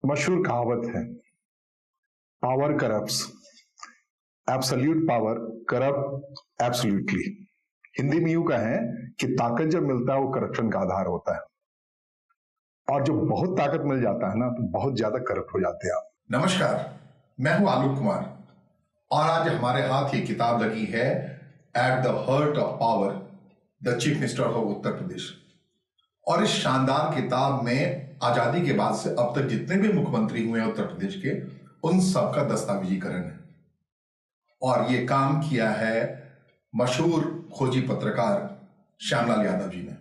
मशहूर कहावत है, power corrupts, absolute power corrupt absolutely. Hindi में यूं कहें कि ताकत जब मिलता है वो करप्शन का आधार होता है, और जब बहुत ताकत मिल जाता है ना तो बहुत ज्यादा करप्ट हो जाते हैं आप। नमस्कार, मैं हूं आलोक कुमार और आज हमारे हाथ ये किताब लगी है at the heart of power, the chief minister of Uttar Pradesh. और इस शानदार किताब में आजादी के बाद से अब तक जितने भी मुख्यमंत्री हुए हैं उत्तर प्रदेश के, उन सबका दस्तावेजीकरण है। और ये काम किया है मशहूर खोजी पत्रकार श्यामलाल यादव जी ने।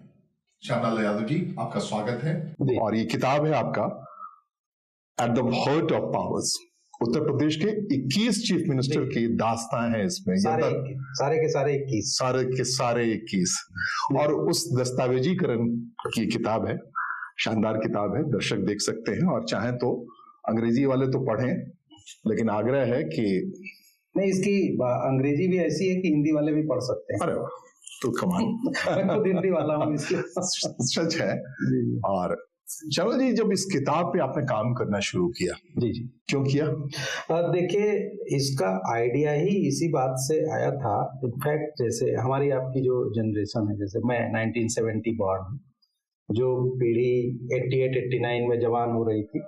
श्यामलाल यादव जी, आपका स्वागत है। और ये किताब है आपका at the heart of powers, Uttar Pradesh के 21 चीफ मिनिस्टर की दास्तां हैं इसमें, सारे के सारे 21 और उस दस्तावेजीकरण की किताब है। शानदार किताब है, दर्शक देख सकते हैं, और चाहें तो अंग्रेजी वाले तो पढ़ें, लेकिन आग्रह है कि नहीं, इसकी अंग्रेजी भी ऐसी है कि हिंदी वाले भी पढ़ सकते हैं। अरे तो कमाल मैं खुद हिंदी वाला हूँ इसलिए सच है। और चलो जी, जब इस किताब पे आपने काम करना शुरू किया, जी क्यों किया? देखिए, इसका आइडिया ही इसी बात से आया था। इनफैक्ट जैसे हमारी आपकी जो जनरेशन है, जैसे मैं 1970 बॉर्न हूँ, जो पीढ़ी 88-89 में जवान हो रही थी,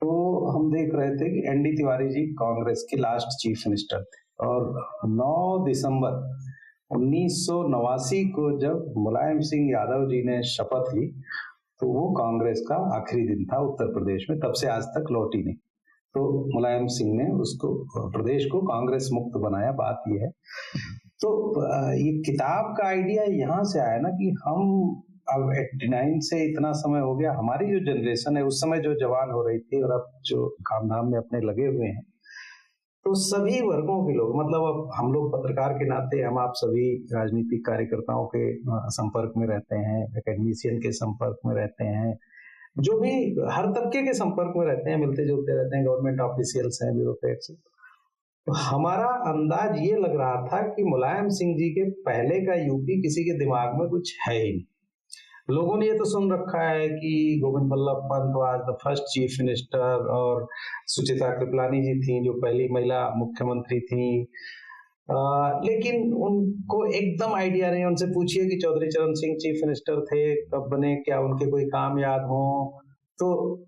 तो हम देख रहे थे कि एनडी तिवारी जी कांग्रेस के लास्ट चीफ मिनिस्टर थे, और 9 दिसंबर 1989 को जब मुलायम सिंह यादव जी ने शपथ ली, तो वो कांग्रेस का आखिरी दिन था उत्तर प्रदेश में। तब से आज तक लौटी नहीं। तो मुलायम सिंह ने उसको, प्रदेश को कांग्रेस मुक्त बनाया। बात ये है। तो ये किताब का आइडिया यहाँ से आया ना कि हम अब 89 से इतना समय हो गया, हमारी जो जनरेशन है उस समय जो जवान हो रही थी और अब जो काम धाम में अपने लगे हुए हैं, तो सभी वर्गों के लोग, मतलब अब हम लोग पत्रकार के नाते हम आप सभी राजनीतिक कार्यकर्ताओं के संपर्क में रहते हैं, एकेडमिशियन के संपर्क में रहते हैं, जो भी हर तबके के संपर्क में रहते हैं, मिलते जुलते रहते हैं, गवर्नमेंट ऑफिशियल्स हैं, ब्यूरोक्रेट्स। तो हमारा अंदाज ये लग रहा था कि मुलायम सिंह जी के पहले का यूपी किसी के दिमाग में कुछ है ही नहीं। लोगों ने ये तो सुन रखा है कि Govind Vallabh Pant was the first chief minister, और सुचित्रा कृपलानी जी थी जो पहली महिला मुख्यमंत्री थी, लेकिन उनको एकदम आइडिया नहीं। उनसे पूछिए कि चौधरी चरण सिंह चीफ मिनिस्टर थे, कब बने, क्या उनके कोई काम याद हो, तो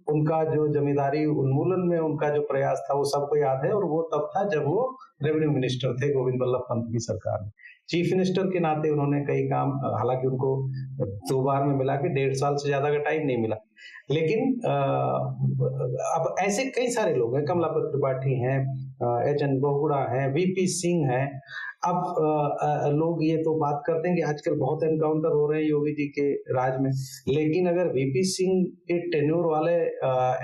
उनका जो जमींदारी उन्मूलन में उनका जो प्रयास था वो सबको याद है, और वो तब था जब वो रेवेन्यू मिनिस्टर थे गोविंद वल्लभ पंत की सरकार में। चीफ मिनिस्टर के नाते उन्होंने कई काम, हालांकि उनको 2 बार में मिला के 1.5 साल से ज्यादा का टाइम नहीं मिला, लेकिन अब ऐसे कई सारे लोग हैं, कमलापत त्रिपाठी हैं, एच.एन. बहुगुणा हैं, वीपी सिंह हैं। अब लोग ये तो बात करते हैं कि आजकल बहुत एनकाउंटर हो रहे हैं योगी जी के राज में, लेकिन अगर वीपी सिंह के टेन्योर वाले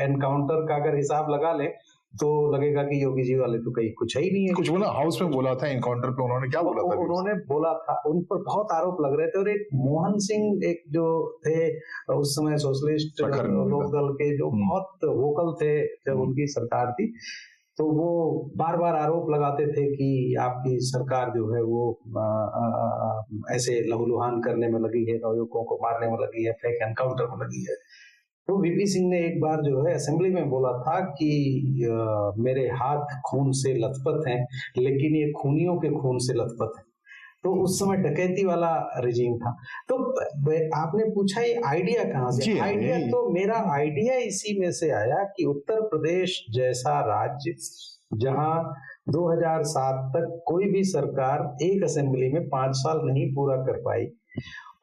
एनकाउंटर का अगर हिसाब लगा ले तो लगेगा कि योगी जी वाले तो कहीं कुछ ही नहीं है। कुछ बोला हाउस में बोला था एनकाउंटर पे, उन्होंने क्या बोला था? उन्होंने बोला था, उन पर बहुत आरोप लग रहे थे, और एक मोहन सिंह एक जो थे उस समय सोशलिस्ट लोकदल के, जो बहुत वोकल थे जब उनकी सरकार थी, तो वो बार बार आरोप लगाते थे कि आपकी सरकार जो है वो ऐसे लहूलुहान करने में लगी है, नवयुवकों को मारने में लगी है, फेक एनकाउंटर में लगी है। तो वीपी सिंह ने एक बार जो है असेंबली में बोला था कि मेरे हाथ खून से लथपथ हैं, लेकिन ये खूनियों के खून से लथपथ है। तो उस समय डकैती वाला रिजीम था। तो आपने पूछा ये आइडिया कहाँ से? आइडिया तो मेरा आइडिया इसी में से आया कि उत्तर प्रदेश जैसा राज्य, जहाँ 2007 तक कोई भी सरकार एक असेंबली में 5 साल नहीं पूरा कर पाई,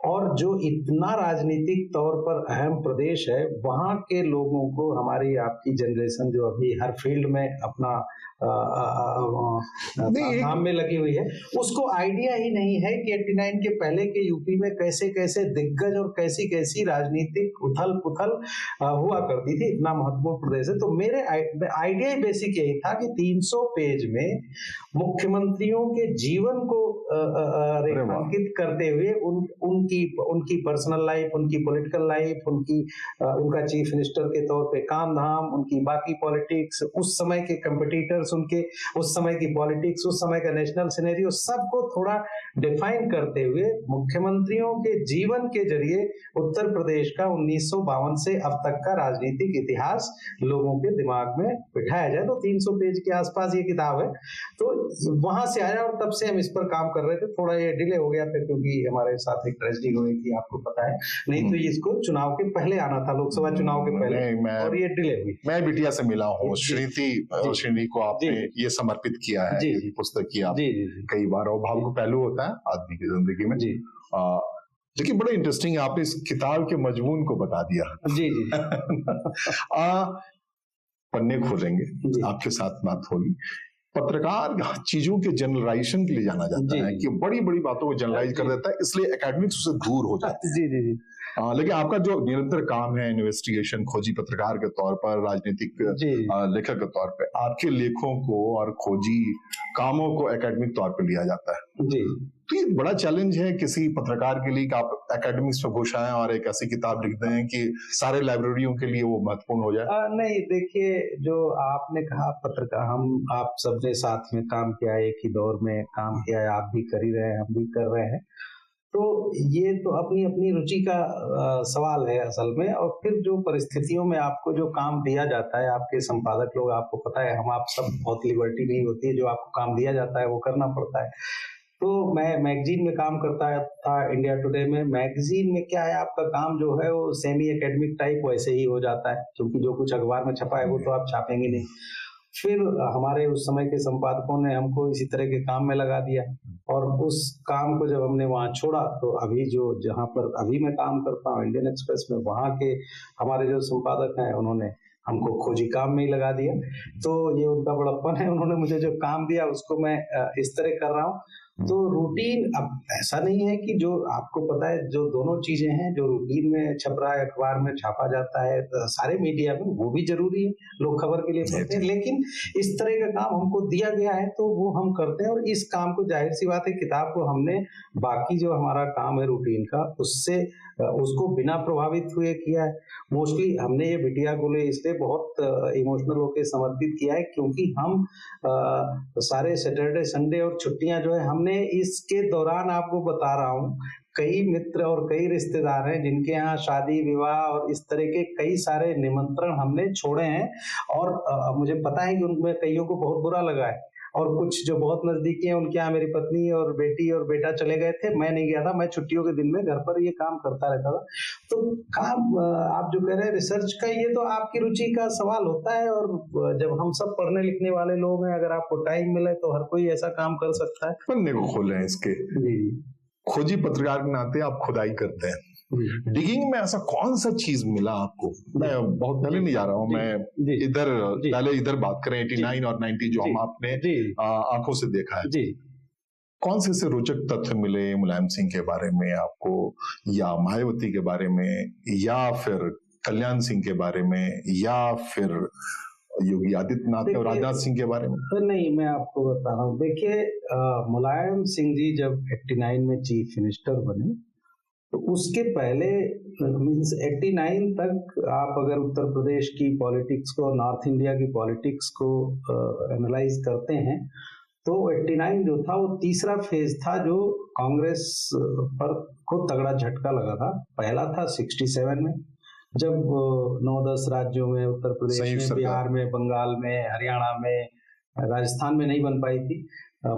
और जो इतना राजनीतिक तौर पर अहम प्रदेश है, वहां के लोगों को, हमारी आपकी जनरेशन जो अभी हर फील्ड में अपना काम में लगी हुई है, उसको आइडिया ही नहीं है कि 89 के पहले के यूपी में कैसे कैसे दिग्गज और कैसी कैसी राजनीतिक उथल पुथल हुआ करती थी। इतना महत्वपूर्ण प्रदेश है। तो मेरे आइडिया ही बेसिक यही था कि 300 पेज में मुख्यमंत्रियों के जीवन को रेखांकित करते हुए उनकी कि उनकी पर्सनल लाइफ, उनकी पॉलिटिकल लाइफ, उनका चीफ मिनिस्टर के तौर पे काम धाम, उनकी बाकी पॉलिटिक्स, उस समय के कंपटीटर्स, उनके उस समय की पॉलिटिक्स, उस समय का नेशनल सिनेरियो, सबको थोड़ा डिफाइन करते हुए मुख्यमंत्रियों के जीवन के जरिए उत्तर प्रदेश का 1952 से अब तक का राजनीतिक इतिहास लोगों के दिमाग में बिठाया जाए। तो 300 पेज के आसपास ये किताब है। तो वहां से आया और तब से हम इस पर काम कर रहे थे। थोड़ा ये डिले हो गया था क्योंकि हमारे साथ एक ट्रेजेडी हो गई थी, आपको पता है, नहीं तो इसको चुनाव के पहले आना था, लोकसभा चुनाव के पहले, और ये डिले हुई। मैं बिटिया से मिला हूँ, श्रीनिधि को आपने ये समर्पित किया है, ये पुस्तक की आप कई बार, और भावुक पहलू होता है आदमी की जिंदगी में। लेकिन बड़ा इंटरेस्टिंग है, आपने इस किताब के मजमून को बता दिया। जी पन्ने खोलेंगे, आपके साथ बात होगी। पत्रकार चीजों के जनरलाइजेशन के लिए जाना जाता है कि बड़ी बड़ी बातों को जनरलाइज कर देता है, इसलिए एकेडमिक्स उससे दूर हो जाते हैं। जी। लेकिन आपका जो निरंतर काम है, इन्वेस्टिगेशन, खोजी पत्रकार के तौर पर, राजनीतिक लेखक के तौर पर, आपके लेखों को और खोजी कामों को एकेडमिक तौर पर लिया जाता है। जी। तो ये बड़ा चैलेंज है किसी पत्रकार के लिए कि आप एकेडमिक्स में घुस आए और एक ऐसी किताब लिख दें कि सारे लाइब्रेरियों के लिए वो महत्वपूर्ण हो जाए। नहीं, देखिए, जो आपने कहा पत्रकार, आप सबने साथ में काम किया, एक ही दौर में काम किया है, आप भी कर ही रहे हैं, हम भी कर रहे हैं। तो ये तो अपनी अपनी रुचि का सवाल है असल में। और फिर जो परिस्थितियों में आपको जो काम दिया जाता है, आपके संपादक लोग, आपको पता है, हम आप सब बहुत लिबर्टी नहीं होती है, जो आपको काम दिया जाता है वो करना पड़ता है। तो मैं मैगजीन में काम करता था, इंडिया टुडे में। मैगजीन में क्या है, आपका काम जो है वो सेमी एकेडमिक टाइप वैसे ही हो जाता है, क्योंकि जो कुछ अखबार में छपा है वो तो आप छापेंगे नहीं। फिर हमारे उस समय के संपादकों ने हमको इसी तरह के काम में लगा दिया, और उस काम को जब हमने वहाँ छोड़ा, तो अभी जो जहाँ पर अभी मैं काम करता हूँ, इंडियन एक्सप्रेस में, वहाँ के हमारे जो संपादक हैं, उन्होंने हमको खोजी काम में ही लगा दिया। तो ये उनका बड़प्पन है, उन्होंने मुझे जो काम दिया उसको मैं इस तरह कर रहा हूँ। तो रूटीन, अब ऐसा नहीं है कि जो आपको पता है, जो दोनों चीजें हैं, जो रूटीन में छप रहा है, अखबार में छापा जाता है, सारे मीडिया में, वो भी जरूरी है, लोग खबर के लिए पढ़ते हैं, लेकिन इस तरह का काम हमको दिया गया है तो वो हम करते हैं। और इस काम को, जाहिर सी बात है, किताब को हमने बाकी जो हमारा काम है रूटीन का, उससे उसको बिना प्रभावित हुए किया है। मोस्टली हमने ये बिटिया गोले इसलिए बहुत इमोशनल होकर समर्पित किया है क्योंकि हम सारे सैटरडे संडे और छुट्टियां जो है, हमने इसके दौरान, आपको बता रहा हूँ, कई मित्र और कई रिश्तेदार हैं जिनके यहाँ शादी विवाह और इस तरह के कई सारे निमंत्रण हमने छोड़े हैं। और मुझे पता है कि उनमें कईयों को बहुत बुरा लगा है, और कुछ जो बहुत नजदीकी हैं, उनके यहाँ मेरी पत्नी और बेटी और बेटा चले गए थे, मैं नहीं गया था। मैं छुट्टियों के दिन में घर पर ये काम करता रहता था। तो काम, आप जो कह रहे हैं रिसर्च का, ये तो आपकी रुचि का सवाल होता है। और जब हम सब पढ़ने लिखने वाले लोग हैं, अगर आपको टाइम मिले तो हर कोई ऐसा काम कर सकता है। पन्ने को खोलें इसके। खोजी पत्रकार के नाते आप खुदाई करते हैं, डिगिंग में ऐसा कौन सा चीज मिला आपको? मैं बहुत पहले नहीं जा रहा हूँ, मैं इधर पहले इधर बात करें 89 और 90 जो हम आपने आंखों से देखा है, कौन से रोचक तथ्य मिले मुलायम सिंह के बारे में आपको, या मायावती के बारे में, या फिर कल्याण सिंह के बारे में, या फिर योगी आदित्यनाथ और राजनाथ सिंह के बारे में? नहीं, मैं आपको बता रहा हूँ। देखिए, मुलायम सिंह जी जब 89 में चीफ मिनिस्टर बने, तो उसके पहले, मीन्स 89 तक, आप अगर उत्तर प्रदेश की पॉलिटिक्स को, नॉर्थ इंडिया की पॉलिटिक्स को एनालाइज करते हैं, तो 89 जो था वो तीसरा फेज था जो कांग्रेस पर को तगड़ा झटका लगा था। पहला था 67 में, जब 9-10 राज्यों में, उत्तर प्रदेश में, बिहार में, बंगाल में, हरियाणा में, राजस्थान में नहीं बन पाई थी।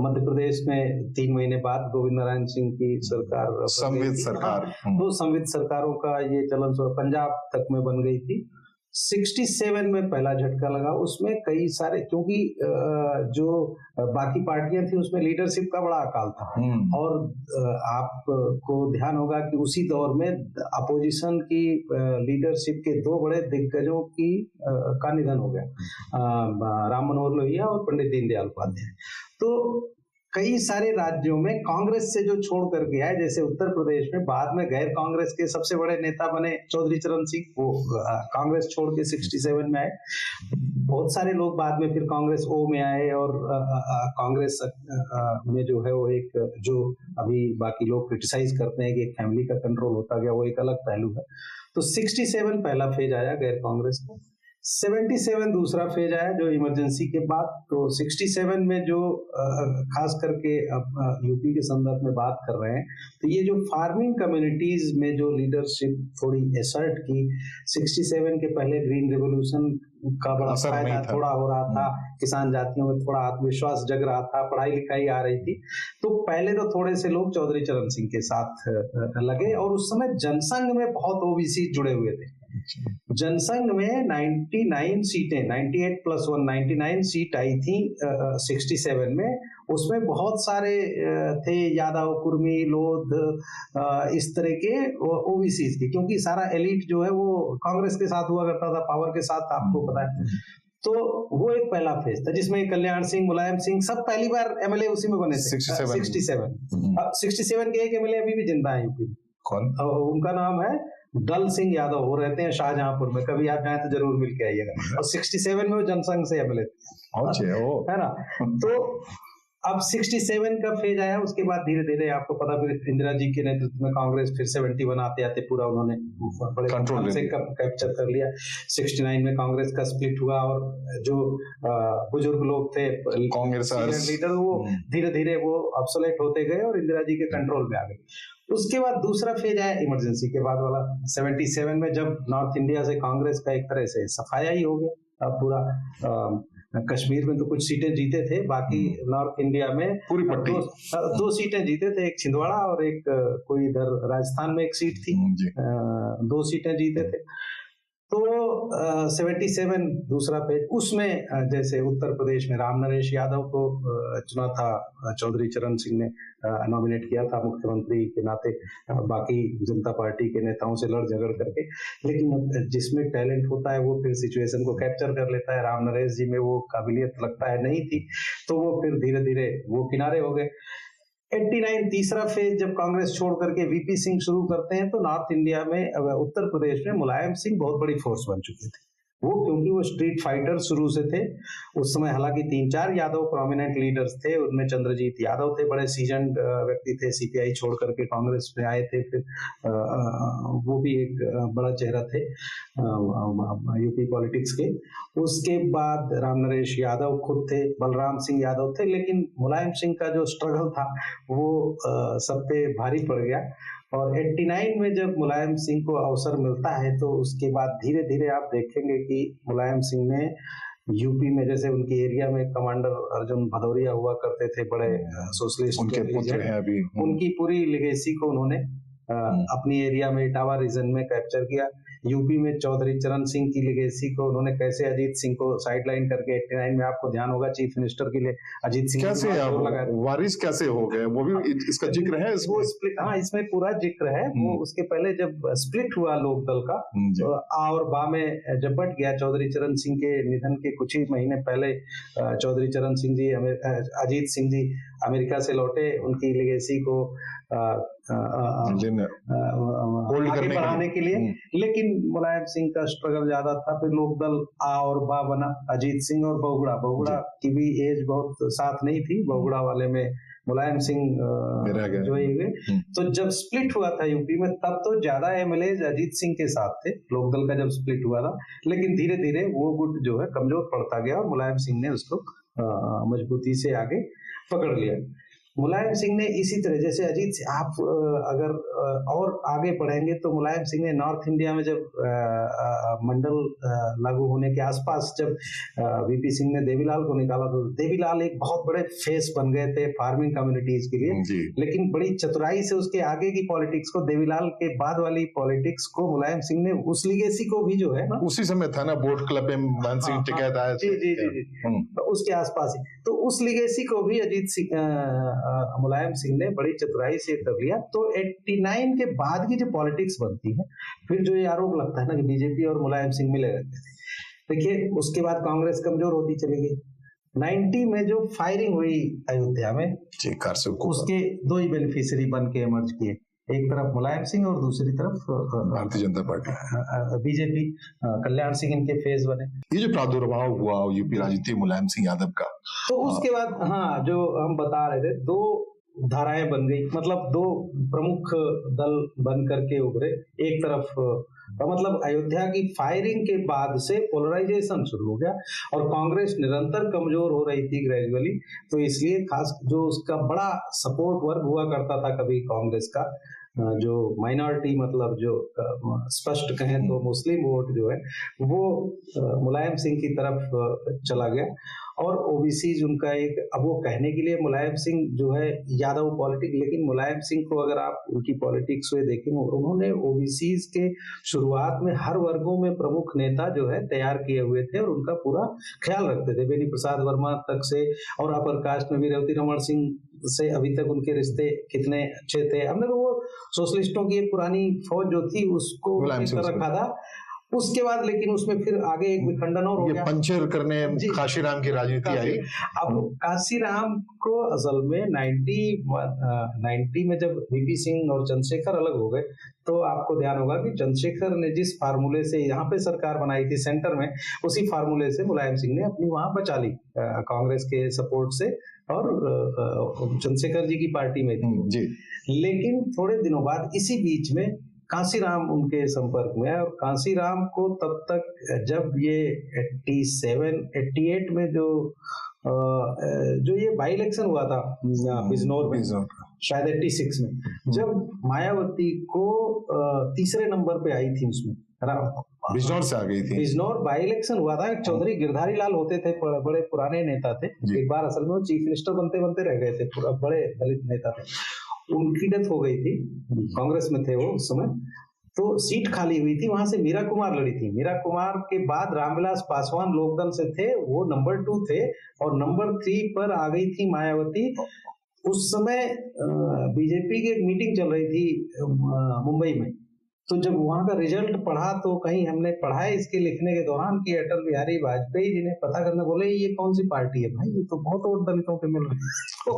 मध्य प्रदेश में 3 महीने बाद गोविंद नारायण सिंह की सरकार, संविद सरकार, तो संविद सरकारों का ये चलन पंजाब तक में बन गई थी। 67 में पहला झटका लगा, उसमें कई सारे, क्योंकि जो बाकी पार्टियां थी उसमें लीडरशिप का बड़ा अकाल था। और आपको ध्यान होगा कि उसी दौर में अपोजिशन की लीडरशिप के 2 बड़े दिग्गजों की का निधन हो गया, राम मनोहर लोहिया और पंडित दीनदयाल उपाध्याय। तो कई सारे राज्यों में कांग्रेस से जो छोड़ कर गया है, जैसे उत्तर प्रदेश में बाद में गैर कांग्रेस के सबसे बड़े नेता बने चौधरी चरण सिंह, वो कांग्रेस छोड़ के 67 में आए। बहुत सारे लोग बाद में फिर कांग्रेस ओ में आए, और कांग्रेस में जो है वो एक, जो अभी बाकी लोग क्रिटिसाइज करते हैं कि एक फैमिली का कंट्रोल होता गया, वो एक अलग पहलू है। तो 67 पहला फेज आया गैर कांग्रेस का। 77 दूसरा फेज आया जो इमरजेंसी के बाद। तो 67 में जो खास करके अब यूपी के संदर्भ में बात कर रहे हैं, तो ये जो फार्मिंग कम्युनिटीज में जो लीडरशिप थोड़ी एसर्ट की, 67 के पहले ग्रीन रेवोल्यूशन का बड़ा फायदा थोड़ा हो रहा था, किसान जातियों में थोड़ा आत्मविश्वास जग रहा था, पढ़ाई लिखाई आ रही थी, तो पहले तो थोड़े से लोग चौधरी चरण सिंह के साथ लगे। और उस समय जनसंघ में बहुत ओबीसी जुड़े हुए थे। जनसंघ में 99 सीटें, 98+1 सीट आई थी 67 में। उसमें बहुत सारे थे यादव, कुर्मी, लोध, इस तरह के ओबीसी के, क्योंकि सारा एलिट जो है वो कांग्रेस के साथ हुआ करता था, पावर के साथ, आपको पता है। तो वो एक पहला फेज था जिसमें कल्याण सिंह, मुलायम सिंह सब पहली बार एमएलए उसी में बने थे। 67 के एक एमएलए अभी भी जिंदा है यूपी में। कौन? उनका नाम है दल सिंह यादव, वो रहते हैं शाहजहांपुर में, कभी आप जाए तो जरूर मिल के आइएगा। और 67 में वो जनसंघ से एमएलए है ना। तो अब 67 का फेज आया, उसके बाद धीरे धीरे आपको पता, फिर इंदिरा जी के नेतृत्व में कांग्रेस फिर 71 आते आते पूरा उन्होंने बड़े कंट्रोल से कैप्चर कर लिया। 69 में कांग्रेस का स्प्लिट हुआ, और जो बुजुर्ग लोग थे कांग्रेस लीडर, वो धीरे धीरे वो ऑब्सोलेट होते गए और इंदिरा जी के कंट्रोल में आ गए। उसके बाद दूसरा फेज आया इमरजेंसी के बाद वाला 77 में, जब नॉर्थ इंडिया से कांग्रेस का एक तरह से सफाया ही हो गया। अब पूरा कश्मीर में तो कुछ सीटें जीते थे, बाकी नॉर्थ इंडिया में पूरी पट्टी दो सीटें जीते थे, एक छिंदवाड़ा और एक कोई इधर राजस्थान में एक सीट थी, 2 सीटें जीते थे। तो 77 दूसरा पेज, उसमें जैसे उत्तर प्रदेश में राम नरेश यादव को चुना था, चौधरी चरण सिंह ने नॉमिनेट किया था मुख्यमंत्री के नाते, बाकी जनता पार्टी के नेताओं से लड़ झगड़ करके। लेकिन जिसमें टैलेंट होता है वो फिर सिचुएशन को कैप्चर कर लेता है। राम नरेश जी में वो काबिलियत लगता है नहीं थी, तो वो फिर धीरे धीरे वो किनारे हो गए। 89 तीसरा फेज, जब कांग्रेस छोड़ करके वीपी सिंह शुरू करते हैं, तो नॉर्थ इंडिया में, उत्तर प्रदेश में मुलायम सिंह बहुत बड़ी फोर्स बन चुके थे। वो क्योंकि वो स्ट्रीट फाइटर शुरू से थे उस समय। हालांकि 3-4 यादव प्रोमिनेंट लीडर्स थे, उनमें चंद्रजीत यादव थे, बड़े सीजन्ड व्यक्ति थे, सीपीआई छोड़ करके कांग्रेस में आए थे, फिर वो भी एक बड़ा चेहरा थे यूपी पॉलिटिक्स के। उसके बाद राम नरेश यादव खुद थे, बलराम सिंह यादव थे, लेकिन मुलायम सिंह का जो स्ट्रगल था वो सब पे भारी पड़ गया। और 89 में जब मुलायम सिंह को अवसर मिलता है, तो उसके बाद धीरे धीरे आप देखेंगे कि मुलायम सिंह ने यूपी में, जैसे उनके एरिया में कमांडर अर्जुन भदौरिया हुआ करते थे, बड़े सोशलिस्ट, उनके पुत्र हैं अभी। उनकी पूरी लेगेसी को उन्होंने अपनी एरिया में इटावा रीजन में कैप्चर किया। यूपी में चौधरी चरण सिंह की लेगेसी को उन्होंने कैसे अजीत सिंह को साइडलाइन करके 89 में, आपको ध्यान होगा, चीफ मिनिस्टर के लिए अजीत सिंह कैसे वारिस कैसे हो गए, वो भी इसका जिक्र है इसमें? वो स्प्लिट, हाँ, इसमें पूरा जिक्र है। वो उसके पहले जब स्प्लिट हुआ लोक दल का, तो आ और बा में जब बट गया, चौधरी चरण सिंह के निधन के कुछ ही महीने पहले चौधरी चरण सिंह जी, अजीत सिंह जी अमेरिका से लौटे, उनकी लेगेसी को आगे बढ़ाने के लिए। लेकिन मुलायम सिंह का स्ट्रगल ज्यादा था। फिर लोकदल आ और बा बना, अजीत सिंह और बहुगुड़ा की भी एज बहुत साथ नहीं थी, बहुगुड़ा वाले में मुलायम सिंह जो हुए। तो जब स्प्लिट हुआ था यूपी में, तब तो ज्यादा एमएलए अजीत सिंह के साथ थे, लोकदल का जब स्प्लिट हुआ था। लेकिन धीरे धीरे वो गुट जो है कमजोर पड़ता गया, और मुलायम सिंह ने उसको मजबूती से आगे पकड़ लिया। मुलायम सिंह ने इसी तरह, जैसे अजीत सिंह, आप अगर और आगे बढ़ेंगे तो मुलायम सिंह ने नॉर्थ इंडिया में जब मंडल लागू होने के आसपास, जब वीपी सिंह ने देवीलाल को निकाला, तो देवीलाल एक बहुत बड़े फेस बन गए थे फार्मिंग कम्युनिटीज के लिए। लेकिन बड़ी चतुराई से उसके आगे की पॉलिटिक्स को, देवीलाल के बाद वाली पॉलिटिक्स को मुलायम सिंह ने, उस लीगेसी को भी जो है ना, उसी समय था ना बोट क्लब में मानसिंह टिकैत आया, जी, उसके आसपास ही, तो उस लीगेसी को भी अजीत सिंह, मुलायम सिंह ने बड़ी चतुराई से कर लिया। तो 89 के बाद की जो पॉलिटिक्स बनती है, फिर जो ये आरोप लगता है ना कि बीजेपी और मुलायम सिंह मिले रहते थे, देखिए उसके बाद कांग्रेस कमजोर होती चली गई। 90 में जो फायरिंग हुई अयोध्या में, जी, कारसिल को उसके दो ही बेनिफिशियरी बन के इमर्ज किए, एक तरफ मुलायम सिंह और दूसरी तरफ भारतीय जनता पार्टी, बीजेपी, कल्याण सिंह इनके फेज बने। ये जो प्रादुर्भाव हुआ यूपी राजनीति में मुलायम सिंह यादव का, तो उसके बाद हाँ, जो हम बता रहे थे, दो धाराएं बन गई, मतलब दो प्रमुख दल बन करके उभरे। एक तरफ मतलब अयोध्या की फायरिंग के बाद से पोलराइजेशन शुरू हो गया और कांग्रेस निरंतर कमजोर हो रही थी ग्रेजुअली, तो इसलिए खास जो उसका बड़ा सपोर्ट वर्ग हुआ करता था कभी कांग्रेस का, जो माइनॉरिटी मतलब जो स्पष्ट कहें तो मुस्लिम वोट जो है वो मुलायम सिंह की तरफ चला गया। और ओबीसी उनका एक, अब वो कहने के लिए मुलायम सिंह जो है यादव पॉलिटिक्स, लेकिन मुलायम सिंह को अगर आप उनकी पॉलिटिक्स में देखें, उन्होंने ओबीसी के शुरुआत में हर वर्गों में प्रमुख नेता जो है तैयार किए हुए थे और उनका पूरा ख्याल रखते थे, बेनी प्रसाद वर्मा तक से, और अपर कास्ट में भी रेवती रमन सिंह से अभी तक उनके रिश्ते कितने अच्छे थे। हमने तो वो सोशलिस्टों की एक पुरानी फौज जो थी उसको रखा था, उसके बाद लेकिन उसमें फिर आगे एक विखंडन और हो गया, पंचर करने काशीराम की राजनीति आई। अब काशीराम को असल में 90 में जब वीपी सिंह और चंद्रशेखर अलग हो गए, तो आपको ध्यान होगा कि चंद्रशेखर ने जिस फार्मूले से यहाँ पे सरकार बनाई थी सेंटर में, उसी फार्मूले से मुलायम सिंह ने अपनी वहां बचा ली कांग्रेस के सपोर्ट से, और चंद्रशेखर जी की पार्टी में थी जी। लेकिन थोड़े दिनों बाद इसी बीच में कांशीराम उनके संपर्क में है, और कांशीराम को तब तक जब ये 87-88 में जो ये बाई इलेक्शन हुआ था बिजनौर में, शायद 86 में, जब मायावती को तीसरे नंबर पे आई थी, उसमें बिजनौर से आ गई थी। बिजनौर बाई इलेक्शन हुआ था, चौधरी गिरधारी लाल होते थे, बड़े पुराने नेता थे, एक बार असल में वो चीफ मिनिस्टर बनते बनते रह गए थे, बड़े दलित नेता थे, उनकी डेथ हो गई थी, कांग्रेस में थे वो उस समय, तो सीट खाली हुई थी, वहां से मीरा कुमार लड़ी थी। मीरा कुमार के बाद रामविलास पासवान लोकदल से थे, वो नंबर 2 थे, और नंबर 3 पर आ गई थी मायावती। उस समय बीजेपी की एक मीटिंग चल रही थी मुंबई में, तो जब वहां का रिजल्ट पढ़ा तो कहीं हमने पढ़ा है इसके लिखने के दौरान कि अटल बिहारी वाजपेयी जी ने पता करने बोले ये कौन सी पार्टी है भाई, ये तो बहुत वोट दलितों के मिल रहे हैं, तो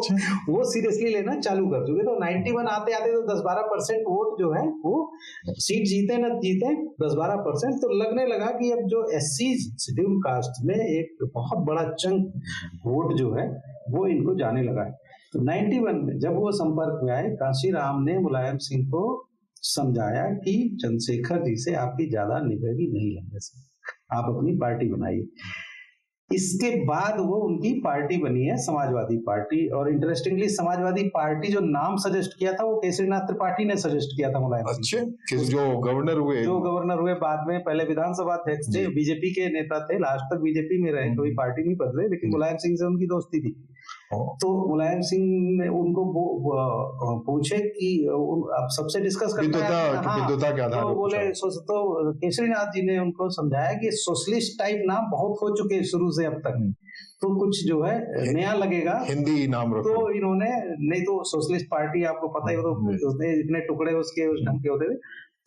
वो सीरियसली लेना चालू कर चुके। तो 91 आते आते तो 10-12% वोट जो है वो सीट जीते न जीते 10-12%, तो लगने लगा कि अब जो SC शेड्यूल कास्ट में एक बहुत बड़ा चंक वोट जो है वो इनको जाने लगा है। तो 91 में जब वो संपर्क में आए, कांशीराम ने मुलायम सिंह को समझाया कि चंद्रशेखर जी से आपकी ज्यादा निभेगी नहीं लंबे से, आप अपनी पार्टी बनाइए। इसके बाद वो उनकी पार्टी बनी है समाजवादी पार्टी, और इंटरेस्टिंगली समाजवादी पार्टी जो नाम सजेस्ट किया था वो केसरीनाथ त्रिपाठी ने सजेस्ट किया था मुलायम सिंह। अच्छा, जो गवर्नर हुए बाद में, पहले विधानसभा अध्यक्ष थे, बीजेपी के नेता थे, लास्ट तक बीजेपी में रहे, कोई पार्टी नहीं बदले, लेकिन मुलायम सिंह से उनकी दोस्ती थी। तो मुलायम सिंह ने उनको पूछे कि अब सबसे डिस्कस करते हैं, तो बोले तो केसरीनाथ जी ने उनको समझाया कि सोशलिस्ट टाइप नाम बहुत हो चुके हैं शुरू से अब तक, तो कुछ जो है नया लगेगा, हिंदी नाम रखो। तो इन्होंने, नहीं तो सोशलिस्ट पार्टी आपको पता ही हो, तो इतने टुकड़े उसके उस ढंग के होते थे,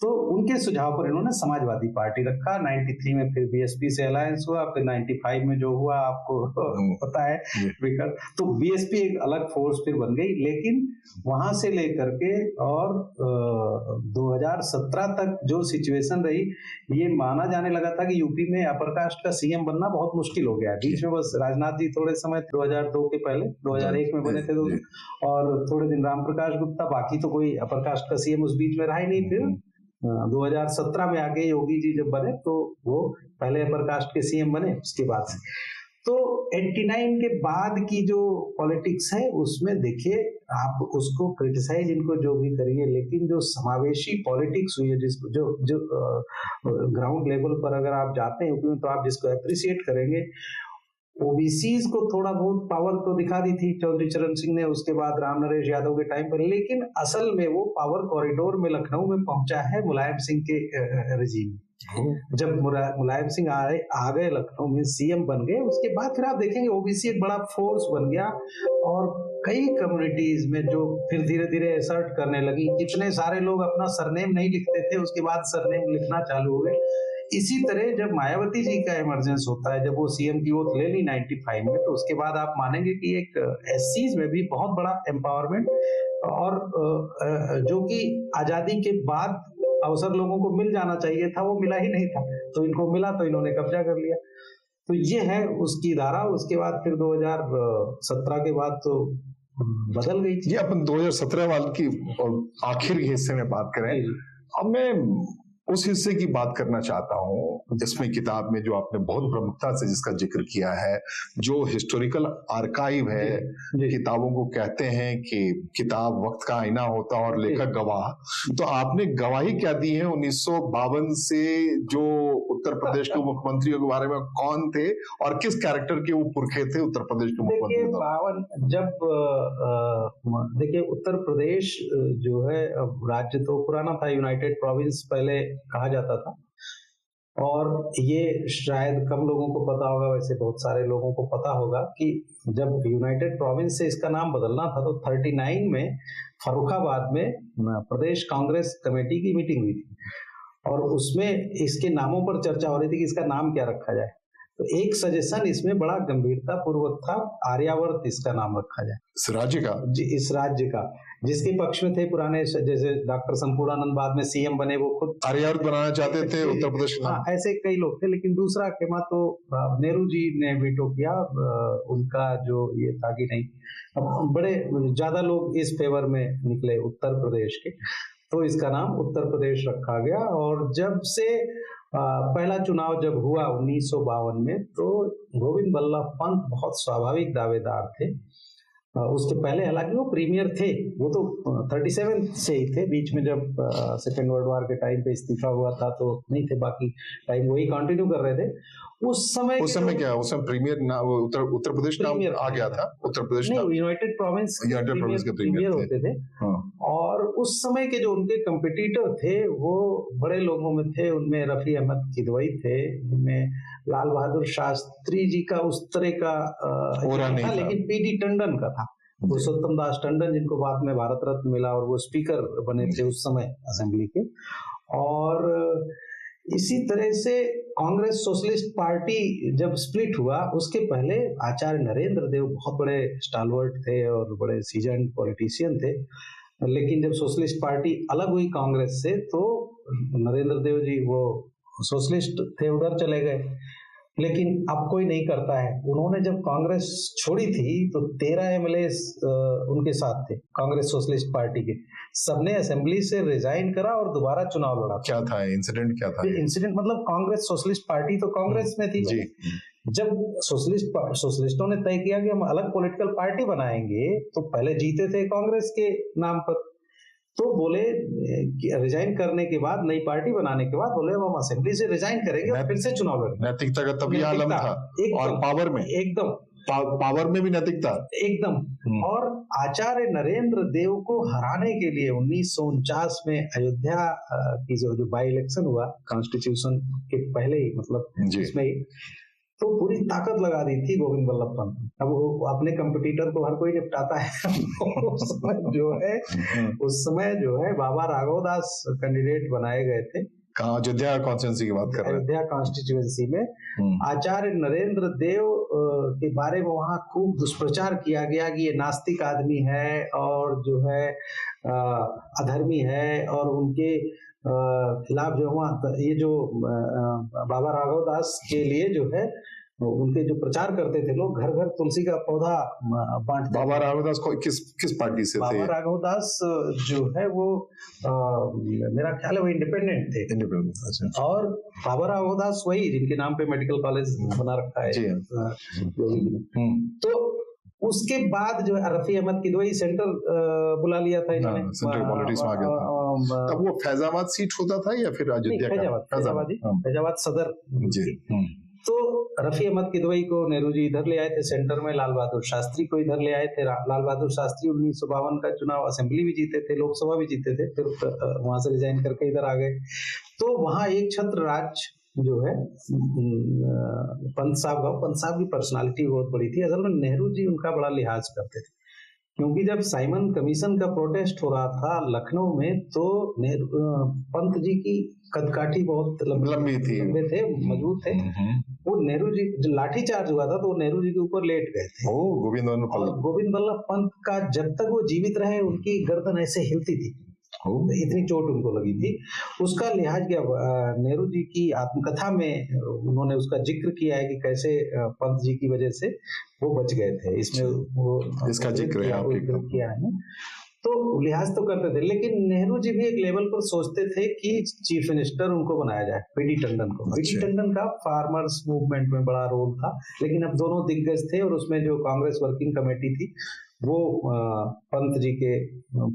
तो उनके सुझाव पर इन्होंने समाजवादी पार्टी रखा। 93 में फिर बीएसपी से अलायंस हुआ, फिर 95 में जो हुआ आपको पता है विकट, तो बीएसपी एक अलग फोर्स फिर बन गई। लेकिन वहां से लेकर के और 2017 तक जो सिचुएशन रही, ये माना जाने लगा था कि यूपी में अपर कास्ट का सीएम बनना बहुत मुश्किल हो गया। बीच में बस राजनाथ जी थोड़े समय 2002 के पहले 2001 में बने थे, और थोड़े दिन राम प्रकाश गुप्ता, बाकी तो कोई अपर कास्ट का सीएम उस बीच में रहा ही नहीं। फिर 2017 में आगे योगी जी जब बने तो वो पहले अपर कास्ट के सीएम बने उसके बाद से। तो 89 के बाद की जो पॉलिटिक्स है उसमें देखिए, आप उसको क्रिटिसाइज इनको जो भी करिए, लेकिन जो समावेशी पॉलिटिक्स हुई है, जिसको जो ग्राउंड लेवल पर अगर आप जाते हैं तो आप जिसको अप्रिशिएट करेंगे, ओबीसीज को थोड़ा बहुत पावर तो दिखा दी थी चौधरी चरण सिंह ने, उसके बाद राम नरेश यादव के टाइम पर, लेकिन असल में वो पावर कॉरिडोर में लखनऊ में पहुंचा है मुलायम सिंह के रिजीम। जब मुलायम सिंह आ गए लखनऊ में, सीएम बन गए, उसके बाद फिर आप देखेंगे ओबीसी एक बड़ा फोर्स बन गया, और कई कम्युनिटीज में जो फिर धीरे धीरे असर्ट करने लगी। इतने सारे लोग अपना सरनेम नहीं लिखते थे, उसके बाद सरनेम लिखना चालू हो गए। इसी तरह जब मायावती जी का इमरजेंस होता है, जब वो सीएम की ओथ ले ली 95 में, तो उसके बाद आप मानेंगे कि एक एससीज में भी बहुत बड़ा एम्पावरमेंट और जो कि आजादी के बाद अवसर लोगों को मिल जाना चाहिए था, वो मिला ही नहीं था। तो इनको मिला तो इन्होंने कब्जा कर लिया। तो ये है उसकी धारा। उसके बाद फिर 2017 के बाद तो बदल गई थी। ये अपन 2017 वाले की आखिर के हिस्से में बात करें। अब मैं उस हिस्से की बात करना चाहता हूं जिसमें किताब में जो आपने बहुत प्रमुखता से जिसका जिक्र किया है, जो हिस्टोरिकल आर्काइव है। किताबों को कहते हैं कि किताब वक्त का आईना होता है और लेखक गवाह। तो आपने गवाही क्या दी है 1952 से, जो उत्तर प्रदेश के मुख्यमंत्रियों के बारे में कौन थे और किस कैरेक्टर के वो पुरखे थे उत्तर प्रदेश के मुख्यमंत्री? 52 जब देखिए उत्तर प्रदेश जो है राज्य तो पुराना था, यूनाइटेड प्रोविंस पहले कहा जाता था। और ये शायद कम लोगों को पता होगा, वैसे बहुत सारे लोगों को पता होगा कि जब यूनाइटेड प्रोविंस से इसका नाम बदलना था तो 39 में फर्रुखाबाद में प्रदेश कांग्रेस कमेटी की मीटिंग हुई थी और उसमें इसके नामों पर चर्चा हो रही थी कि इसका नाम क्या रखा जाए। तो एक सजेशन इसमें बड़ा गंभीरता पूर्वक था, आर्यावर्त इसका नाम रखा जाए। इस राज्य का जी, इस राज्य का, जिसके पक्ष में थे पुराने, जैसे डॉक्टर संपूर्णानंद बाद में सीएम बने, वो खुद आर्यावर्त बनाना चाहते थे उत्तर प्रदेश में। हाँ, ऐसे कई लोग थे, लेकिन दूसरा खेमा तो नेहरू जी ने वीटो किया। उनका जो ये था कि नहीं, बड़े ज्यादा लोग इस फेवर में निकले उत्तर प्रदेश के, तो इसका नाम उत्तर प्रदेश रखा गया। और जब से पहला चुनाव जब हुआ 1952 में, तो गोविंद बल्लभ पंत बहुत स्वाभाविक दावेदार थे। उसके पहले हालांकि वो प्रीमियर थे, वो तो 37 से ही थे। बीच में जब सेकेंड वर्ल्ड वॉर के टाइम पे इस्तीफा हुआ था तो नहीं थे, बाकी टाइम वही कंटिन्यू कर रहे थे। उस समय क्या, उस समय प्रीमियर ना, वो उत्तर प्रदेश नाम आ गया था। उत्तर प्रदेश नहीं, यूनाइटेड प्रोविंस के प्रीमियर होते थे। हाँ। और उस समय के जो उनके कंपिटिटर थे वो बड़े लोगों में थे। उनमें रफी अहमद किदवई थे, उनमें लाल बहादुर शास्त्री जी का उस तरह का नहीं था, लेकिन पीडी टंडन का था, पुरुषोत्तम दास टंडन, जिनको बाद में भारत रत्न मिला और वो स्पीकर बने थे उस समय असेंबली के। और इसी तरह से कांग्रेस सोशलिस्ट पार्टी जब स्प्लिट हुआ, उसके पहले आचार्य नरेंद्र देव बहुत बड़े स्टालवर्ट थे और बड़े सीजन्ड पॉलिटिशियन थे। लेकिन जब सोशलिस्ट पार्टी अलग हुई कांग्रेस से, तो नरेंद्र देव जी वो सोशलिस्ट थे, उधर चले गए। लेकिन अब कोई नहीं करता है। उन्होंने जब कांग्रेस छोड़ी थी तो 13 एमएलए उनके साथ थे, कांग्रेस सोशलिस्ट पार्टी के। सबने असेंबली से रिजाइन करा और दोबारा चुनाव लड़ा। क्या था इंसिडेंट? क्या था इंसिडेंट? मतलब कांग्रेस सोशलिस्ट पार्टी तो कांग्रेस में थी जी। जब सोशलिस्टों ने तय किया कि हम अलग पॉलिटिकल पार्टी बनाएंगे, तो पहले जीते थे कांग्रेस के नाम पर, तो बोले रिजाइन करने के बाद, नई पार्टी बनाने के बाद बोले हम असेंबली से रिजाइन करेंगे और फिर से चुनाव लड़ेंगे। नैतिकता का तभी आलम था। और पावर में एकदम, पावर में भी नैतिकता एकदम। और आचार्य नरेंद्र देव को हराने के लिए 1949 में अयोध्या की जो बाई इलेक्शन हुआ, कॉन्स्टिट्यूशन के पहले ही, मतलब इसमें तो पूरी ताकत लगा दी थी गोविंद बल्लभ पंत। अब वो अपने कंपटीटर को हर कोई निपटाता है। उस समय जो है बाबा राघव दास कैंडिडेट बनाए गए थे। अयोध्या कॉन्स्टिट्यूंसी की बात कर रहे हैं। अयोध्या कॉन्स्टिट्यूंसी में आचार्य नरेंद्र देव के बारे में वहां खूब दुष्प्रचार किया गया कि ये नास्तिक आदमी है और जो है अधर्मी है, और उनके खिलाफ जो हुआ, ये जो बाबा राघव दास के लिए जो है उनके जो प्रचार करते थे लोग, घर घर तुलसी का पौधा बांटते। बाबा राघव दास को किस पार्टी से थे? बाबा राघव दास जो है वो मेरा ख्याल है वो इंडिपेंडेंट थे। अच्छा। और बाबा राघव दास वही जिनके नाम पे मेडिकल कॉलेज बना रखा है। तो उसके बाद जो है रफी अहमद किदवई सेंटर बुला लिया था इन्होंने, सेंट्रल पॉलिटिक्स में आ गया था। तब वो फैजाबाद सीट होता था या फिर अयोध्या? फैजाबाद सदर जी। तो रफी अहमद किदवई को नेहरू जी इधर ले आए थे सेंटर में, लाल बहादुर शास्त्री को इधर ले आए थे। लाल बहादुर शास्त्री 1952 का चुनाव असेंबली भी जीते थे, लोकसभा भी जीते थे, फिर वहां से रिजाइन करके इधर आ गए। तो वहां एक छत्र राज जो है पंत साहब की पर्सनालिटी बहुत बड़ी थी। असल में नेहरू जी उनका बड़ा लिहाज करते थे। क्योंकि जब साइमन कमीशन का प्रोटेस्ट हो रहा था लखनऊ में, तो पंत जी की कदकाठी बहुत लंबी थी, लंबे थे, मजबूत थे। वो नेहरू जी जो लाठी चार्ज हुआ था तो वो नेहरू जी के ऊपर लेट गए थे। गोविंद वल्लभ और पंत। गोविंद वल्लभ पंत का जब तक वो जीवित रहे उनकी गर्दन ऐसे हिलती थी, इतनी चोट उनको लगी थी। उसका लिहाज किया नेहरू जी की आत्मकथा में, उन्होंने उसका जिक्र किया है कि कैसे पंत जी की वजह से वो बच गए थे। इसमें वो इसका जिक्र है आपके किया है। तो लिहाज तो करते थे, लेकिन नेहरू जी भी एक लेवल पर सोचते थे कि चीफ मिनिस्टर उनको बनाया जाए, बीडी टंडन को। बीडी टंडन का फार्मर्स मूवमेंट में बड़ा रोल था, लेकिन अब दोनों दिग्गज थे और उसमें जो कांग्रेस वर्किंग कमेटी थी वो पंत जी के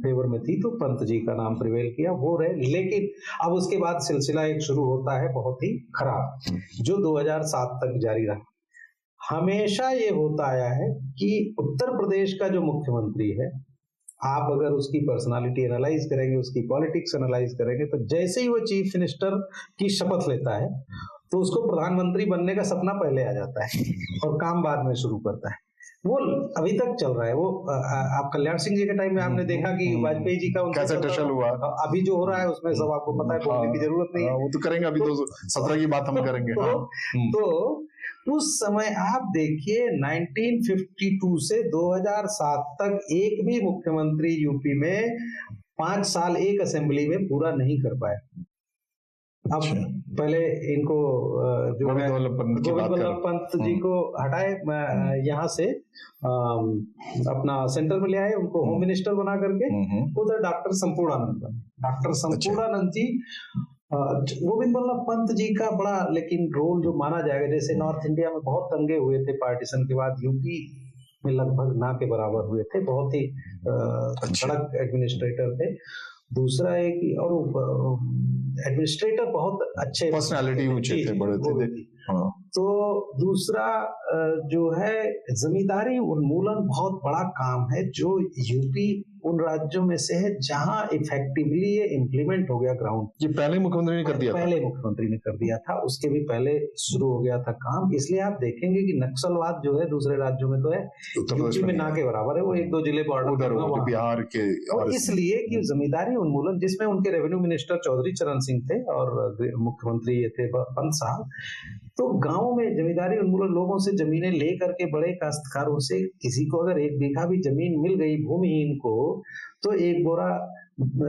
फेवर में थी, तो पंत जी का नाम प्रिवेल किया, वो रहे। लेकिन अब उसके बाद सिलसिला एक शुरू होता है बहुत ही खराब, जो 2007 तक जारी रहा। हमेशा ये होता आया है कि उत्तर प्रदेश का जो मुख्यमंत्री है, आप अगर उसकी पर्सनालिटी एनालाइज करेंगे, उसकी पॉलिटिक्स एनालाइज करेंगे, तो जैसे ही वो चीफ मिनिस्टर की शपथ लेता है तो उसको प्रधानमंत्री बनने का सपना पहले आ जाता है और काम बाद में शुरू करता है। वो अभी तक चल रहा है। वो आप कल्याण सिंह जी के टाइम में आपने देखा कि वाजपेयी जी का कैसे टशल हुआ, अभी जो हो रहा है उसमें सब आपको पता है, बोलने की जरूरत नहीं है। वो तो करेंगे, अभी 2017 की बात हम करेंगे। तो उस समय आप देखिए 1952 से 2007 तक एक भी मुख्यमंत्री यूपी में 5 साल एक असेंबली में पूरा नहीं कर पाए। अब पहले इनको जो गोविंद वल्लभ पंत जी को हटाए यहाँ से, अपना सेंटर में ले आए, उनको होम मिनिस्टर बना करके। उधर डॉक्टर संपूर्णानंद बने। डॉक्टर संपूर्णानंद जी, गोविंद वल्लभ पंत जी का बड़ा लेकिन रोल जो माना जाएगा, जैसे नॉर्थ इंडिया में बहुत दंगे हुए थे पार्टीशन के बाद, यूपी में लगभग ना के बराबर हुए थे, बहुत ही कड़क एडमिनिस्ट्रेटर थे। दूसरा एक और एडमिनिस्ट्रेटर बहुत अच्छे, पर्सनालिटी ऊंचे थे, बड़े थे। तो दूसरा जो है जमींदारी उन्मूलन बहुत बड़ा काम है, जो यूपी उन राज्यों में से है जहां इफेक्टिवली ये इम्प्लीमेंट हो गया ग्राउंड। ये पहले मुख्यमंत्री ने कर दिया था, पहले मुख्यमंत्री ने कर दिया था, उसके भी पहले शुरू हो गया था काम। इसलिए आप देखेंगे कि नक्सलवाद जो है दूसरे राज्यों में तो है, यूपी में ना के बराबर है। वो 1-2 जिले उधर बिहार के, और इसलिए कि जमींदारी उन्मूलन, जिसमें उनके रेवेन्यू मिनिस्टर चौधरी चरण सिंह थे और मुख्यमंत्री ये थे पंत साहब। तो गांव में जमींदारी उन्मूलन, लोगों से जमीनें ले करके, बड़े काश्तकारों से, किसी को अगर 1 बीघा भी जमीन मिल गई भूमिहीन को, तो 1 बोरा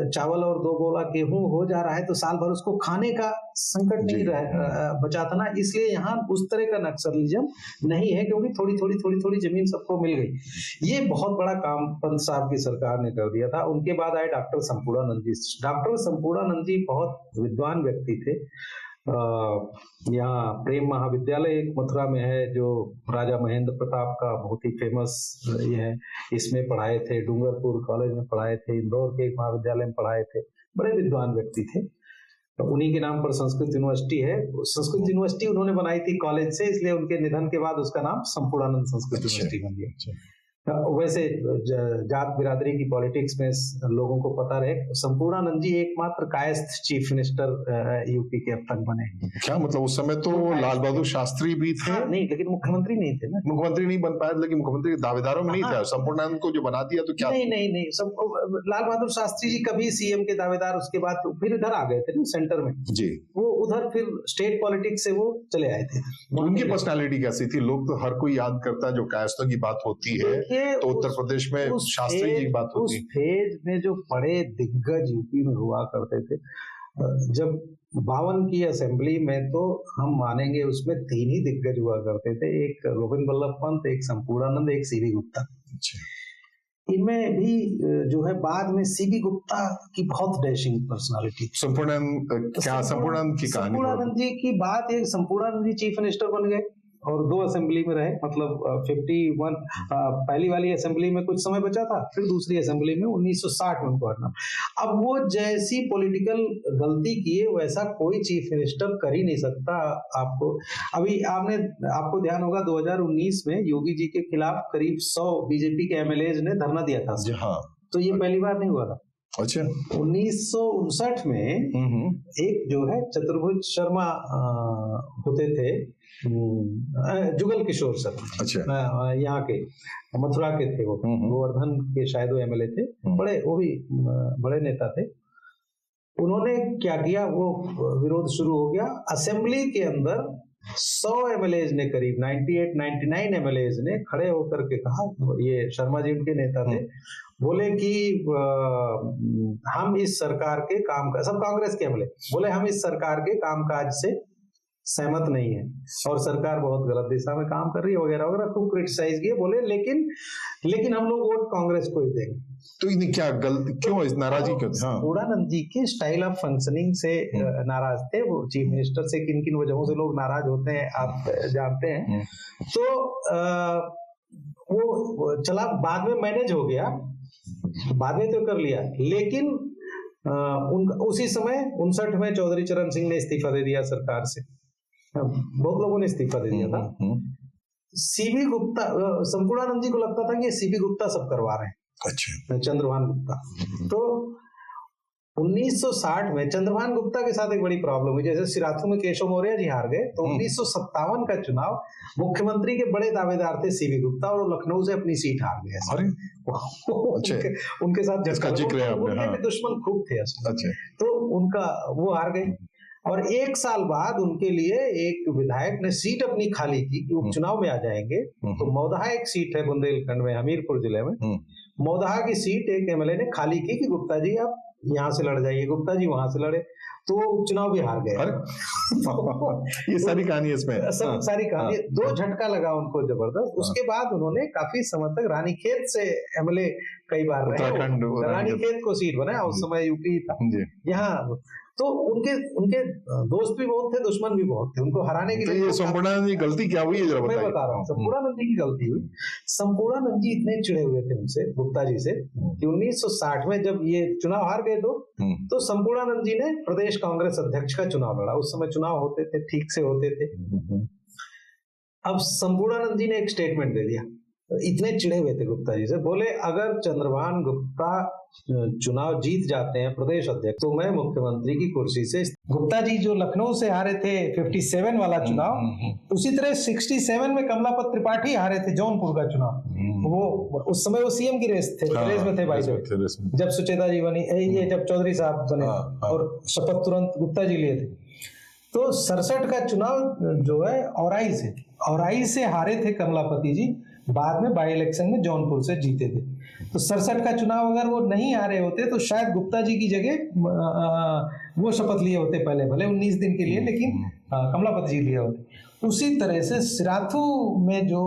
चावल और 2 बोरा गेहूं हो जा रहा है, तो साल भर उसको खाने का संकट नहीं बचा था ना। इसलिए यहाँ उस तरह का नक्सलिज्म नहीं है, क्योंकि थोड़ी थोड़ी जमीन सबको मिल गई। ये बहुत बड़ा काम पंत साहब की सरकार ने कर दिया था। उनके बाद आए डॉक्टर संपूर्णानंद जी। डॉक्टर संपूर्णानंद जी बहुत विद्वान व्यक्ति थे। यहाँ प्रेम महाविद्यालय एक मथुरा में है, जो राजा महेंद्र प्रताप का बहुत ही फेमस ये है, इसमें पढ़ाए थे। डूंगरपुर कॉलेज में पढ़ाए थे, इंदौर के एक महाविद्यालय में पढ़ाए थे। बड़े विद्वान व्यक्ति थे। तो उन्हीं के नाम पर संस्कृत यूनिवर्सिटी है। संस्कृत यूनिवर्सिटी उन्होंने बनाई थी कॉलेज से, इसलिए उनके निधन के बाद उसका नाम संपूर्णानंद संस्कृत यूनिवर्सिटी बन गया। वैसे जात बिरादरी की पॉलिटिक्स में लोगों को पता रहे, संपूर्णानंद जी एकमात्र कायस्थ चीफ मिनिस्टर यूपी के अब तक बने। क्या मतलब उस समय तो लाल बहादुर शास्त्री भी थे? नहीं, लेकिन मुख्यमंत्री नहीं थे ना। मुख्यमंत्री नहीं बन पाए, लेकिन मुख्यमंत्री के दावेदारों में नहीं थे। संपूर्णानंद को जो बना दिया तो क्या? नहीं, सब लाल बहादुर शास्त्री जी कभी सीएम के दावेदार, उसके बाद तो फिर इधर आ गए थे ना सेंटर में जी। वो उधर फिर स्टेट पॉलिटिक्स से वो चले आए थे। उनकी पर्सनालिटी कैसी थी? लोग तो हर कोई याद करता है, जो कायस्थों की बात होती है तो उत्तर प्रदेश में शास्त्री जी की बात होती है। उस फेज में जो बड़े दिग्गज यूपी में हुआ करते थे, जब 52 की असेंबली में, तो हम मानेंगे उसमें 3 ही दिग्गज हुआ करते थे। एक गोविंद वल्लभ पंत, एक संपूर्णानंद, एक सीबी गुप्ता। इनमें भी जो है बाद में सीबी गुप्ता की बहुत डैशिंग पर्सनालिटी। संपूर्णानंद की कहानी, संपूर्णानंद जी की बात, एक संपूर्णानंद जी चीफ मिनिस्टर बन गए और 2 असेंबली में रहे, मतलब 51 पहली वाली असेंबली में कुछ समय बचा था, फिर दूसरी असेंबली में 1960 में उनको हटना। अब वो जैसी पॉलिटिकल गलती किए वैसा कोई चीफ मिनिस्टर कर ही नहीं सकता। आपको अभी आपको ध्यान होगा 2019 में योगी जी के खिलाफ करीब 100 बीजेपी के एमएलए ने धरना दिया था। हाँ। तो ये पहली बार नहीं हुआ था। अच्छा। 1959 में एक जो है चतुर्भुज शर्मा होते थे, जुगल किशोर शर्मा, अच्छा, यहाँ के मथुरा के थे वो, गोवर्धन के शायद वो एमएलए थे, बड़े वो भी बड़े नेता थे। उन्होंने क्या किया, वो विरोध शुरू हो गया। असेंबली के अंदर 100 एमएलएज ने, करीब 98-99 एमएलएज ने खड़े होकर के कहा, ये शर्मा जी उनके नेता थे, बोले कि हम इस सरकार के काम का, सब कांग्रेस के एमएलए बोले, हम इस सरकार के कामकाज से सहमत नहीं है और सरकार बहुत गलत दिशा में काम कर रही है वगैरह वगैरह, खूब क्रिटिसाइज किए। बोले लेकिन हम लोग वोट कांग्रेस को ही देंगे। तो इन्हें क्या गलती, क्यों इस नाराजगी क्यों? संपूर्णानंद जी के स्टाइल ऑफ फंक्शनिंग से नाराज थे वो। चीफ मिनिस्टर से किन किन वजहों से लोग नाराज होते हैं आप जानते हैं। तो वो चला, बाद में मैनेज हो गया, बाद में तो कर लिया, लेकिन उसी समय 59 में चौधरी चरण सिंह ने इस्तीफा दे दिया सरकार से, बहुत लोगों ने इस्तीफा दे दिया था। सीबी गुप्ता, संपूर्णानंद जी को लगता था कि ये सीबी गुप्ता सब करवा रहे हैं, अच्छा, चंद्रभान गुप्ता। तो 1960 में चंद्रभान गुप्ता के साथ एक बड़ी प्रॉब्लम हुई। जैसे सिराथू में केशव मौर्य जी हार गए, तो 1957 का चुनाव मुख्यमंत्री के बड़े दावेदार थे सीबी गुप्ता, और लखनऊ से अपनी सीट हार गए। उनके साथ उनके भी दुश्मन खूब थे। तो उनका वो हार गए, और एक साल बाद उनके लिए एक विधायक ने सीट अपनी खाली की कि उपचुनाव में आ जाएंगे। तो मौदहा एक सीट है बुंदेलखंड में, हमीरपुर जिले में, मौदहा की सीट एक एमएलए ने खाली की कि गुप्ता जी आप यहाँ से लड़ जाइए। गुप्ता जी वहां से लड़े, तो वो उपचुनाव भी हार गए। ये सारी कहानी इसमें, सारी कहानी, 2 झटका लगा उनको जबरदस्त। उसके बाद उन्होंने काफी समय तक रानीखेत से एमएलए कई बार रहे, रानीखेत को सीट बनाया, उस समय यूपी था यहाँ। तो उनके दोस्त भी बहुत थे, दुश्मन भी बहुत थे, उनको हराने के लिए। संपूर्णानंद जी गलती क्या हुई है, मैं बता रहा हूँ। संपूर्णानंद जी की गलती हुई, संपूर्णानंद जी इतने चिड़े हुए थे उनसे, गुप्ता जी से, कि 1960 में जब ये चुनाव हार गए तो संपूर्णानंद जी ने प्रदेश कांग्रेस अध्यक्ष का चुनाव लड़ा। उस समय चुनाव होते थे, ठीक से होते थे। अब संपूर्णानंद जी ने एक स्टेटमेंट दे दिया, इतने चिड़े हुए थे गुप्ता जी से, बोले अगर चंद्रभान गुप्ता चुनाव जीत जाते हैं प्रदेश अध्यक्ष, तो मैं मुख्यमंत्री की कुर्सी से। गुप्ता जी जो लखनऊ से हारे थे 57 वाला चुनाव, उसी तरह 67 में कमलापत त्रिपाठी हारे थे जौनपुर का चुनाव। वो उस समय वो सीएम की रेस में थे भाई, जब सुचेता जी बनी, ये जब चौधरी साहब बने, और शपथ तुरंत गुप्ता जी लिए थे। तो 67 का चुनाव जो है औराई से हारे थे कमलापति जी, बाद में बाई इलेक्शन में जौनपुर से जीते थे। तो 67 का चुनाव अगर वो नहीं हारे होते तो शायद गुप्ता जी की जगह वो शपथ लिए होते पहले, भले 19 दिन के लिए, लेकिन कमलापति जी लिए होते। उसी तरह से सिराथू में जो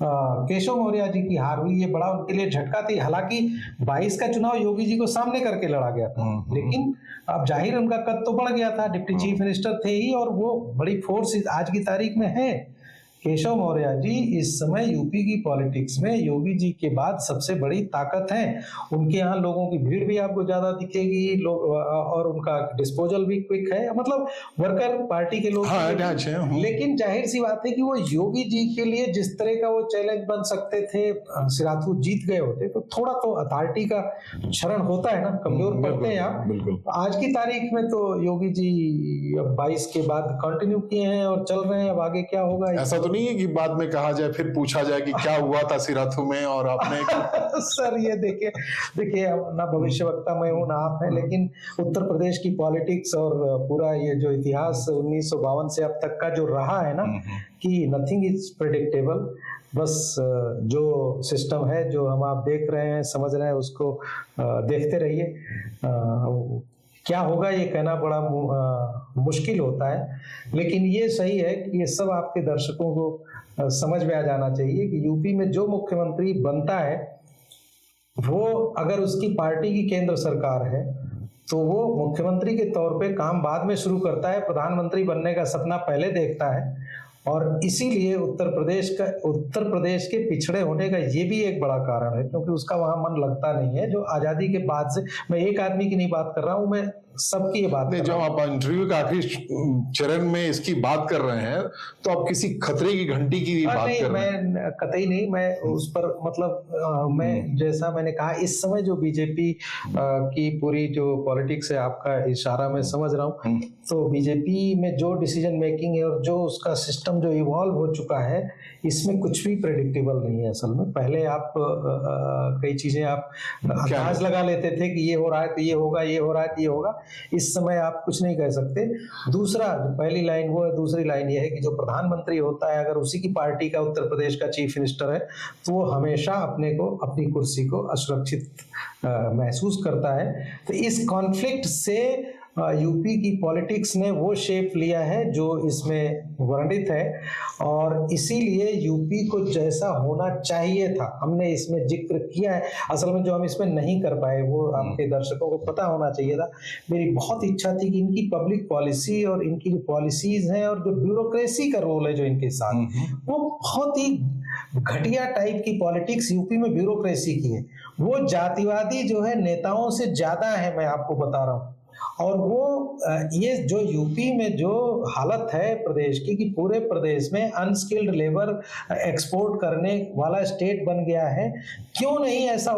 केशव मौर्य जी की हार हुई, ये बड़ा उनके लिए झटका थी। हालांकि 22 का चुनाव योगी जी को सामने करके लड़ा गया था, लेकिन अब जाहिर उनका कद तो बढ़ गया था, डिप्टी चीफ मिनिस्टर थे ही, और वो बड़ी फोर्स आज की तारीख में है। केशव मौर्य जी इस समय यूपी की पॉलिटिक्स में योगी जी के बाद सबसे बड़ी ताकत हैं। उनके यहाँ लोगों की भीड़ भी आपको ज्यादा दिखेगी, लोग, और उनका डिस्पोजल भी क्विक है, मतलब वर्कर पार्टी के लोग। लेकिन जाहिर सी बात है कि वो योगी जी के लिए जिस तरह का वो चैलेंज बन सकते थे, सिराथू जीत गए होते तो थोड़ा तो अथॉरिटी का क्षरण होता है ना, कमजोर पड़ते हैं आप। आज की तारीख में तो योगी जी अब 22 के बाद कंटिन्यू किए हैं और चल रहे हैं, अब आगे क्या होगा ऐसा तो नहीं है कि बाद में कहा जाए, फिर पूछा जाए कि क्या हुआ था सिराथू में और आपने सर ये देखिए ना भविष्यवक्ता मैं हूं ना आप है, लेकिन उत्तर प्रदेश की पॉलिटिक्स और पूरा ये जो इतिहास 1952 से अब तक का जो रहा है ना, कि नथिंग इज प्रेडिक्टेबल। बस जो सिस्टम है, जो हम आप देख रहे हैं, समझ रहे हैं, उसको देखते रहिए। क्या होगा ये कहना बड़ा मुश्किल होता है, लेकिन ये सही है कि ये सब आपके दर्शकों को समझ में आ जाना चाहिए कि यूपी में जो मुख्यमंत्री बनता है, वो अगर उसकी पार्टी की केंद्र सरकार है तो वो मुख्यमंत्री के तौर पे काम बाद में शुरू करता है, प्रधानमंत्री बनने का सपना पहले देखता है। और इसीलिए उत्तर प्रदेश के पिछड़े होने का ये भी एक बड़ा कारण है, क्योंकि उसका वहां मन लगता नहीं है। जो आजादी के बाद से, मैं एक आदमी की नहीं बात कर रहा हूँ, मैं सबकी ये बात नहीं, जब आप इंटरव्यू के आखिरी चरण में इसकी बात कर रहे हैं तो आप किसी खतरे की घंटी की बात नहीं, कर रहे हैं। मैं कतई नहीं, मैं उस पर मतलब मैं जैसा मैंने कहा, इस समय जो बीजेपी की पूरी जो पॉलिटिक्स है, आपका इशारा मैं समझ रहा हूँ, तो बीजेपी में जो डिसीजन मेकिंग है और जो उसका सिस्टम जो इवॉल्व हो चुका है, इसमें कुछ भी प्रेडिक्टेबल नहीं है असल में। पहले आप कई चीजें आप अंदाज लगा लेते थे कि ये हो रहा है तो ये होगा, ये हो रहा है तो ये होगा। इस समय आप कुछ नहीं कह सकते। दूसरा, जो पहली लाइन वो है, दूसरी लाइन ये है कि जो प्रधानमंत्री होता है, अगर उसी की पार्टी का उत्तर प्रदेश का चीफ मिनिस्टर है, तो वो हमेशा अपने को, अपनी कुर्सी को असुरक्षित महसूस करता है। तो इस कॉन्फ्लिक्ट से यूपी की पॉलिटिक्स ने वो शेप लिया है जो इसमें वर्णित है, और इसीलिए यूपी को जैसा होना चाहिए था, हमने इसमें जिक्र किया है। असल में जो हम इसमें नहीं कर पाए वो आपके दर्शकों को पता होना चाहिए था। मेरी बहुत इच्छा थी कि इनकी पब्लिक पॉलिसी और इनकी जो पॉलिसीज हैं और जो ब्यूरोक्रेसी का रोल है जो इनके साथ, वो बहुत ही घटिया टाइप की पॉलिटिक्स यूपी में ब्यूरोक्रेसी की है। वो जातिवादी जो है नेताओं से ज्यादा है, मैं आपको बता रहा हूँ। और वो ये जो यूपी में जो हालत है प्रदेश की, कि पूरे प्रदेश में अनस्किल्ड लेबर एक्सपोर्ट करने वाला स्टेट बन गया है। क्यों नहीं ऐसा,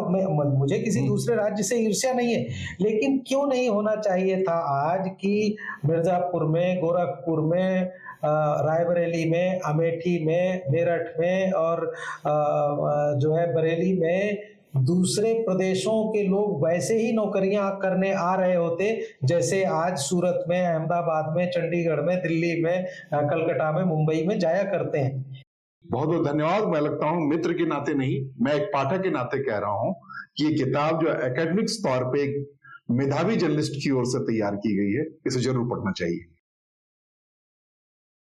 मुझे किसी दूसरे राज्य से ईर्ष्या नहीं है, लेकिन क्यों नहीं होना चाहिए था आज की मिर्जापुर में, गोरखपुर में, रायबरेली में, अमेठी में, मेरठ में और जो है बरेली में दूसरे प्रदेशों के लोग वैसे ही नौकरियां करने आ रहे होते जैसे आज सूरत में, अहमदाबाद में, चंडीगढ़ में, दिल्ली में, कलकत्ता में, मुंबई में जाया करते हैं। बहुत बहुत धन्यवाद। मैं लगता हूं मित्र के नाते नहीं, मैं एक पाठक के नाते कह रहा हूं कि ये किताब जो एकेडमिक्स तौर पे एक मेधावी जर्नलिस्ट की ओर से तैयार की गई है, इसे जरूर पढ़ना चाहिए।